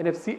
NFC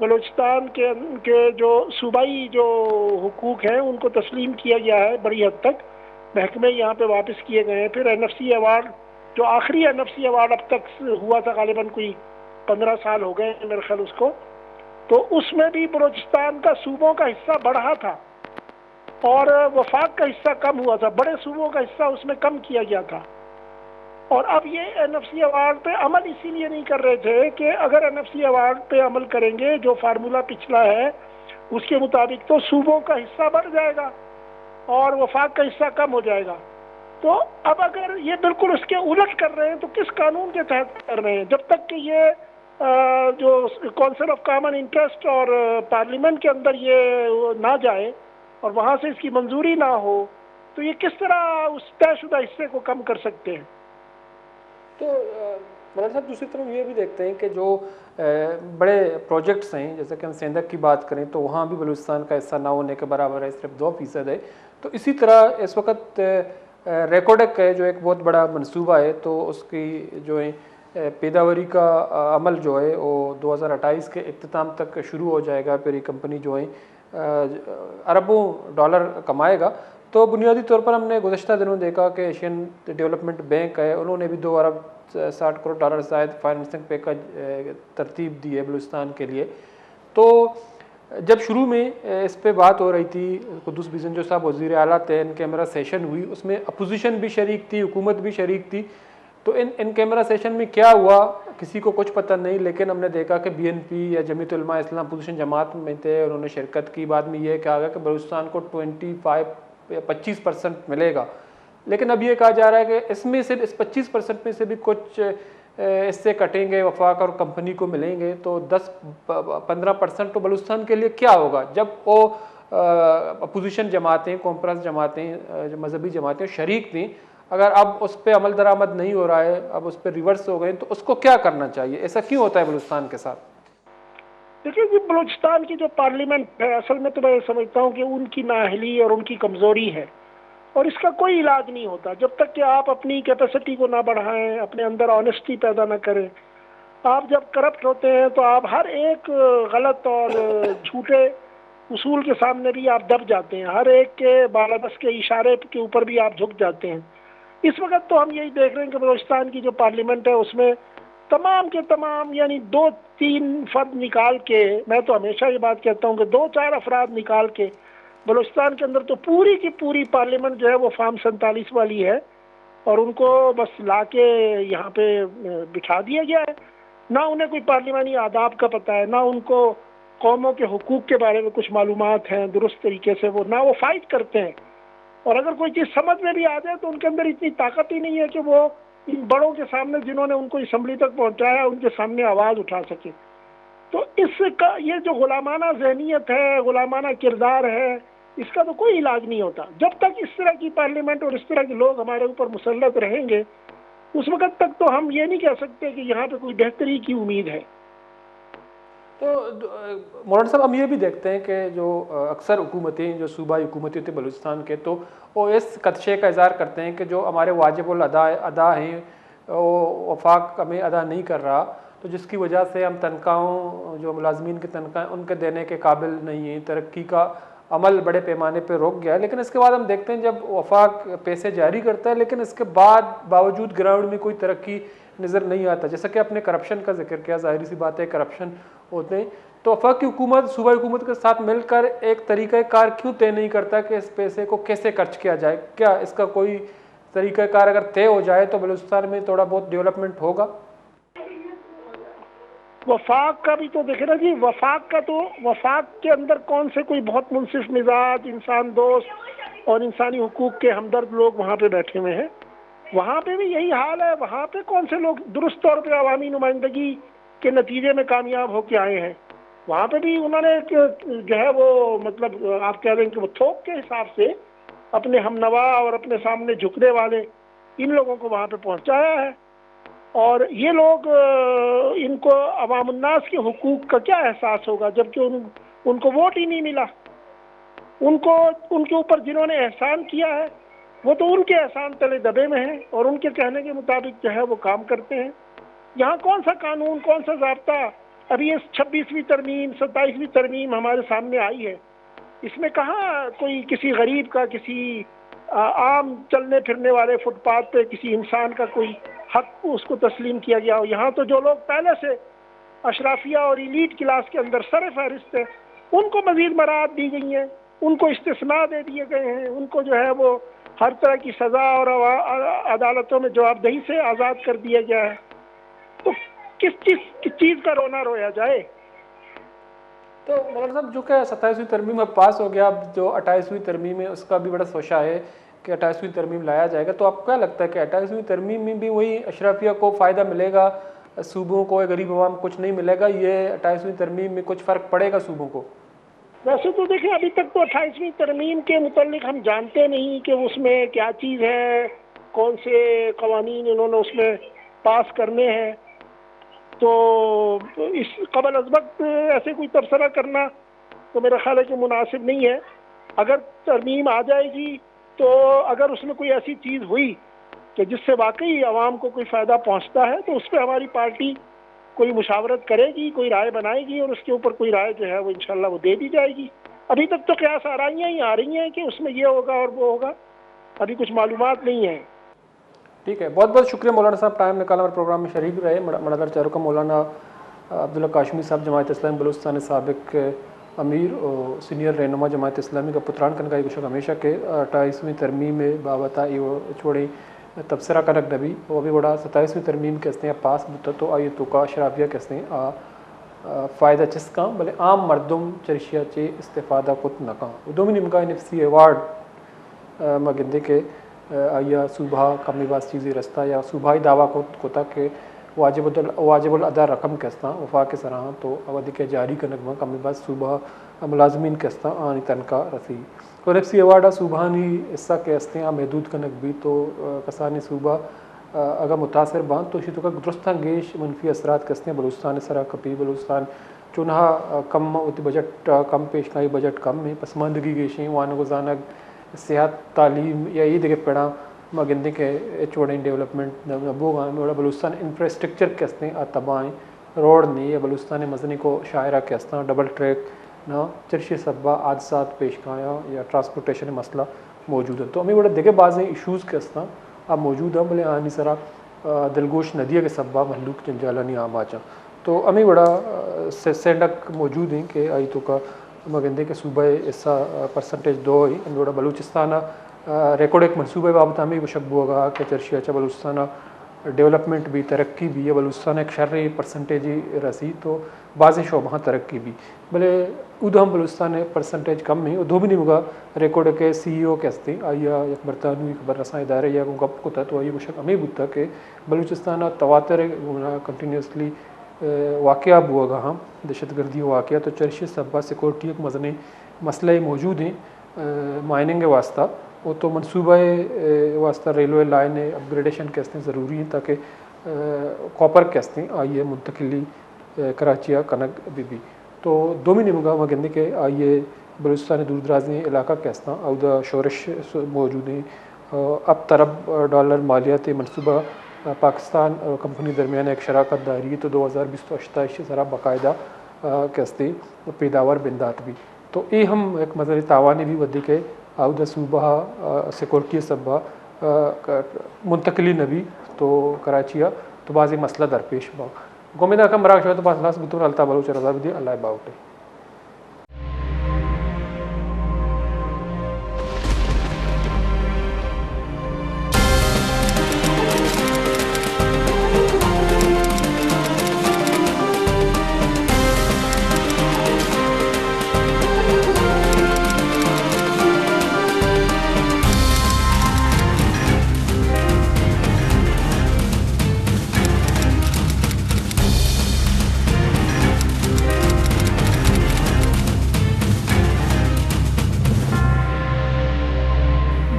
Balochistan کے جو صوبائی جو حقوق ہیں ان کو تسلیم کیا گیا ہے بڑی حد تک، محکمے یہاں پہ واپس کیے گئے ہیں. پھر این ایف سی ایوارڈ، جو آخری این ایف سی ایوارڈ اب تک ہوا تھا، غالباً کوئی 15 سال ہو گئے میرے خیال اس کو، تو اس میں بھی بلوچستان کا صوبوں کا حصہ بڑھا تھا اور وفاق کا حصہ کم ہوا تھا. بڑے صوبوں کا حصہ اس میں کم کیا گیا تھا. اور اب یہ این ایف سی ایوارڈ پہ عمل اسی لیے نہیں کر رہے تھے کہ اگر این ایف سی ایوارڈ پہ عمل کریں گے، جو فارمولا پچھلا ہے اس کے مطابق، تو صوبوں کا حصہ بڑھ جائے گا اور وفاق کا حصہ کم ہو جائے گا. تو اب اگر یہ بالکل اس کے الٹ کر رہے ہیں تو کس قانون کے تحت کر رہے ہیں؟ جب تک کہ یہ جو کونسل آف کامن انٹرسٹ اور پارلیمنٹ کے اندر یہ نہ جائے اور وہاں سے اس کی منظوری نہ ہو، تو یہ کس طرح اس طے شدہ حصے کو کم کر سکتے ہیں؟ تو مولانا صاحب دوسری طرف یہ بھی دیکھتے ہیں کہ جو بڑے پروجیکٹس ہیں، جیسے کہ ہم سیندک کی بات کریں تو وہاں بھی بلوچستان کا حصہ نہ ہونے کے برابر ہے، صرف 2% ہے. تو اسی طرح اس وقت ریکوڈک ہے جو ایک بہت بڑا منصوبہ ہے، تو اس کی جو ہے پیداواری کا عمل جو ہے وہ 2028 کے اختتام تک شروع ہو جائے گا. پھر یہ کمپنی جو ہے اربوں ڈالر کمائے گا. تو بنیادی طور پر ہم نے گزشتہ دنوں دیکھا کہ ایشین ڈیولپمنٹ بینک ہے، انہوں نے بھی 2 ارب 60 کروڑ ڈالر زائد فائننسنگ پیکج ترتیب دی ہے بلوچستان کے لیے. تو جب شروع میں اس پہ بات ہو رہی تھی، قدوس بیزنجو صاحب وزیر اعلیٰ تھے، ان کیمرہ سیشن ہوئی، اس میں اپوزیشن بھی شریک تھی، حکومت بھی شریک تھی. تو ان کیمرہ سیشن میں کیا ہوا کسی کو کچھ پتہ نہیں، لیکن ہم نے دیکھا کہ بی این پی یا جمعیت علماء اسلام اپوزیشن جماعت میں تھے، انہوں نے شرکت کی. بعد میں یہ کہا گیا کہ بلوچستان کو 25% ملے گا. لیکن اب یہ کہا جا رہا ہے کہ اس میں سے اس 25% میں سے بھی کچھ اس سے کٹیں گے، وفاق اور کمپنی کو ملیں گے. تو 10-15% تو بلوچستان کے لیے کیا ہوگا جب وہ اپوزیشن جماعتیں، کانفرنس جماعتیں، مذہبی جماعتیں شریک تھیں. اگر اب اس پہ عمل درآمد نہیں ہو رہا ہے، اب اس پہ ریورس ہو گئے، تو اس کو کیا کرنا چاہیے؟ ایسا کیوں ہوتا ہے بلوچستان کے ساتھ؟ دیکھیے جی، بلوچستان کی جو پارلیمنٹ ہے، اصل میں تو میں سمجھتا ہوں کہ ان کی نااہلی اور ان کی کمزوری ہے، اور اس کا کوئی علاج نہیں ہوتا جب تک کہ آپ اپنی کیپیسٹی کو نہ بڑھائیں، اپنے اندر آنیسٹی پیدا نہ کریں. آپ جب کرپٹ ہوتے ہیں تو آپ ہر ایک غلط اور جھوٹے اصول کے سامنے بھی آپ دب جاتے ہیں، ہر ایک کے بالادست کے اشارے کے اوپر بھی آپ جھک جاتے ہیں. اس وقت تو ہم یہی دیکھ رہے ہیں کہ بلوچستان کی جو پارلیمنٹ ہے اس میں تمام کے تمام، یعنی 2-3 فرد نکال کے، میں تو ہمیشہ یہ بات کہتا ہوں کہ 2-4 افراد نکال کے بلوچستان کے اندر تو پوری کی پوری پارلیمنٹ جو ہے وہ فارم 47 والی ہے، اور ان کو بس لا کے یہاں پہ بٹھا دیا گیا ہے. نہ انہیں کوئی پارلیمانی آداب کا پتہ ہے، نہ ان کو قوموں کے حقوق کے بارے میں کچھ معلومات ہیں درست طریقے سے، وہ نہ وہ فائٹ کرتے ہیں. اور اگر کوئی چیز سمجھ میں بھی آ جائے تو ان کے اندر اتنی طاقت ہی نہیں ہے کہ وہ ان بڑوں کے سامنے، جنہوں نے ان کو اسمبلی تک پہنچایا، ان کے سامنے آواز اٹھا سکے. تو اس کا یہ جو غلامانہ ذہنیت ہے، غلامانہ کردار ہے، اس کا تو کوئی علاج نہیں ہوتا. جب تک اس طرح کی پارلیمنٹ اور اس طرح کے لوگ ہمارے اوپر مسلط رہیں گے، اس وقت تک تو ہم یہ نہیں کہہ سکتے کہ یہاں پہ کوئی بہتری کی امید ہے. تو مولانا صاحب ہم یہ بھی دیکھتے ہیں کہ جو اکثر حکومتیں، جو صوبائی حکومتیں تھے بلوچستان کے، تو وہ اس خدشے کا اظہار کرتے ہیں کہ جو ہمارے واجب الادا ہیں وہ وفاق ہمیں ادا نہیں کر رہا، تو جس کی وجہ سے ہم تنخواہوں، جو ملازمین کی تنخواہیں ان کے دینے کے قابل نہیں ہیں، ترقی کا عمل بڑے پیمانے پہ رک گیا ہے. لیکن اس کے بعد ہم دیکھتے ہیں جب وفاق پیسے جاری کرتا ہے، لیکن اس کے باوجود گراؤنڈ میں کوئی ترقی نظر نہیں آتا. جیسا کہ آپ نے کرپشن کا ذکر کیا، ظاہری سی بات ہے کرپشن ہوتے ہیں. تو وفاقی حکومت صوبائی حکومت کے ساتھ مل کر ایک طریقہ کار کیوں طے نہیں کرتا کہ اس پیسے کو کیسے خرچ کیا جائے؟ کیا اس کا کوئی طریقہ کار اگر طے ہو جائے تو بلوچستان میں تھوڑا بہت ڈیولپمنٹ ہوگا؟ وفاق کا بھی تو دیکھیں نا جی، وفاق کے اندر کون سے کوئی بہت منصف مزاج، انسان دوست اور انسانی حقوق کے ہمدرد لوگ وہاں پہ بیٹھے ہوئے ہیں؟ وہاں پہ بھی یہی حال ہے. وہاں پہ کون سے لوگ درست طور پہ عوامی نمائندگی کے نتیجے میں کامیاب ہو کے آئے ہیں؟ وہاں پہ بھی انہوں نے جو ہے وہ مطلب آپ کہہ رہے ہیں کہ وہ تھوک کے حساب سے اپنے ہم نوا اور اپنے سامنے جھکنے والے ان لوگوں کو وہاں پہ پہنچایا ہے. اور یہ لوگ، ان کو عوام الناس کے حقوق کا کیا احساس ہوگا جبکہ ان کو ووٹ ہی نہیں ملا. ان کے اوپر جنہوں نے احسان کیا ہے وہ تو ان کے احسان تلے دبے میں ہیں اور ان کے کہنے کے مطابق جو ہے وہ کام کرتے ہیں. یہاں کون سا قانون، کون سا ضابطہ ابھی یہ 26ویں ترمیم 27ویں ترمیم ہمارے سامنے آئی ہے، اس میں کہاں کوئی کسی غریب کا، کسی عام چلنے پھرنے والے فٹ پاتھ پہ کسی انسان کا کوئی حق اس کو تسلیم کیا گیا ہو. یہاں تو جو لوگ پہلے سے اشرافیہ اور ایلیٹ کلاس کے اندر سر فہرست ہے ان کو مزید مراعات دی گئی ہیں، ان کو استثناء دے دیے گئے ہیں، ان کو جو ہے وہ ہر طرح کی سزا اور عدالتوں میں جواب دہی سے آزاد کر دیا گیا ہے. تو کس چیز کا رونا رویا جائے؟ تو مولانا صاحب جو کہ 27ویں ترمیم اب پاس ہو گیا، اب جو 28ویں ترمیم ہے اس کا بھی بڑا سوچا ہے کہ 28ویں ترمیم لایا جائے گا، تو آپ کو کیا لگتا ہے کہ 28ویں ترمیم میں بھی وہی اشرافیہ کو فائدہ ملے گا، صوبوں کو غریب عوام کچھ نہیں ملے گا؟ یہ 28ویں ترمیم میں کچھ فرق پڑے گا صوبوں کو؟ ویسے تو دیکھیں ابھی تک تو 28ویں ترمیم کے متعلق ہم جانتے نہیں کہ اس میں کیا چیز ہے، کون سے قوانین انہوں نے اس میں پاس کرنے ہیں. تو اس قبل از وقت ایسے کوئی تبصرہ کرنا تو میرا خیال ہے کہ مناسب نہیں ہے. اگر ترمیم آ جائے گی تو اگر اس میں کوئی ایسی چیز ہوئی کہ جس سے واقعی عوام کو کوئی فائدہ پہنچتا ہے تو اس پہ ہماری پارٹی کوئی مشاورت کرے گی، کوئی رائے بنائے گی اور اس کے اوپر کوئی رائے جو ہے وہ انشاءاللہ وہ دے دی جائے گی. ابھی تک تو قیاس آرائیاں ہی آ رہی ہیں کہ اس میں یہ ہوگا اور وہ ہوگا، ابھی کچھ معلومات نہیں ہیں. ٹھیک ہے، بہت بہت شکریہ مولانا صاحب، ٹائم نکالا ہمارے پروگرام میں شریک رہے. مڑادر چاروں کا مولانا عبداللہ کاشمی صاحب، جماعت اسلامی بلوچستان سابق امیر اور سینئر رہنما جماعت اسلامی کا پتران کنگائی گشک ہمیشہ کے 28ویں ترمیم میں بابتا چھوڑی تبصرہ کنک نبی وہ بھی بڑا 27ویں ترمیم کے ہستے ہیں پاس بتا تو آئی تو کا شرافیہ کے ہستے ہیں فائدہ چسکاں بلے عام مردم چرشیا چے استفادہ کت نکاں. دومی نمکا NFC ایوارڈ مگندے کے آیا صوبہ کمی باس چیزی رستہ یا صوبائی دعویٰ کوتا کہ واجب الادا رقم کہستا وفاق سراہاں تو اودی کے جاری کنک کمی باس صوبہ ملازمین کہستا آنی تنخواہ رسی. تو NFC ایوارڈا صوبانی حصہ کے ہستے ہیں محدود کنک بھی تو کسانی صوبہ اگر متاثر بان تو اسی تو کا درستان گیش منفی اثرات کستے ہیں بلوچستان سرا کپی بلوچستان چونہا کم ہوتی بجٹ کم پیش کائی بجٹ کم میں پسماندگی گیشیں وان گزانگ صحت تعلیم یا یہ دیکھے پڑھا مگندے کے چوڑیں ڈیولپمنٹ نبو گاں میں بلوچستان انفراسٹرکچر کہستے ہیں تباہیں روڈ نہیں یا بلوچستان مزنی کو شاعرہ کہستے ہیں ڈبل ٹریک نہ چرشی سبا حادثات پیش کایا یا ٹرانسپورٹیشن مسئلہ موجود ہے. تو ہمیں بڑے دیکھے بعض ایشوز کہستے ہیں اب موجود ہیں بلے آنی سرا دلگوش ندیہ کے سبا محلوق جنجالانی عام آچا. تو ہمیں بڑا سینڈک موجود ہیں کہ آئی تو کا مگندے کے صوبہ ایسا پرسنٹیج دو ہی ہمیں بڑا بلوچستانہ ریکارڈ ایک منصوبہ بابت ہمیں بشک ہوگا کہ چرشی اچھا بلوچستانہ ڈیولپمنٹ بھی ترقی بھی ہے بلوچستان ایک شرعی پرسنٹیج رسی تو بعض شعبہ ترقی بھی بلے ادھم بلوچستان پرسنٹیج کم ہے. دو بھی نہیں ہوگا ریکارڈ کے CEO کہستے آیا ایک برطانوی خبر رساں ادارے یا گپ کو تھا تو آئی بشک ہمیں بتا کہ بلوچستان تواتر کنٹینیوسلی واقعہ ہوگا ہم دہشت گردی واقعہ تو چرشی سبا سیکورٹی ایک مزنی مسئلے موجود ہیں مائننگ کے واسطہ وہ تو منصوبہ واسطہ ریلوے لائن اپ گریڈیشن کہستے ہیں ضروری ہیں تاکہ کاپر کہستے ہیں آئیے منتقلی کراچیا کنک بھی. تو دومی نمگا مگندے کے آئیے بلوچستان دور درازی علاقہ کہستا اودہ شورش موجود ہیں. اب طرب ڈالر مالیاتی منصوبہ پاکستان کمپنی درمیان ایک شراکت داری تو 2028 سرا باقاعدہ کہستے پیداوار بندات بھی. تو یہ ہم ایک مذہبی تاوانی بھی ودی کے آودہ صوبہ سیکورٹی سبا منتقلی نبی تو کراچیا تو بعضی مسئلہ درپیش با گومیدہ کا مراک شوید پاس لاس بطور الطا بلوچ رضا بدی اللہ باوٹے.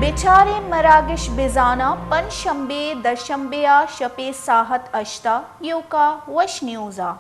بیچارے مراگش بزانا پن شنبے در شنبیا شپے ساحت اشتا یوکا وش نیوزا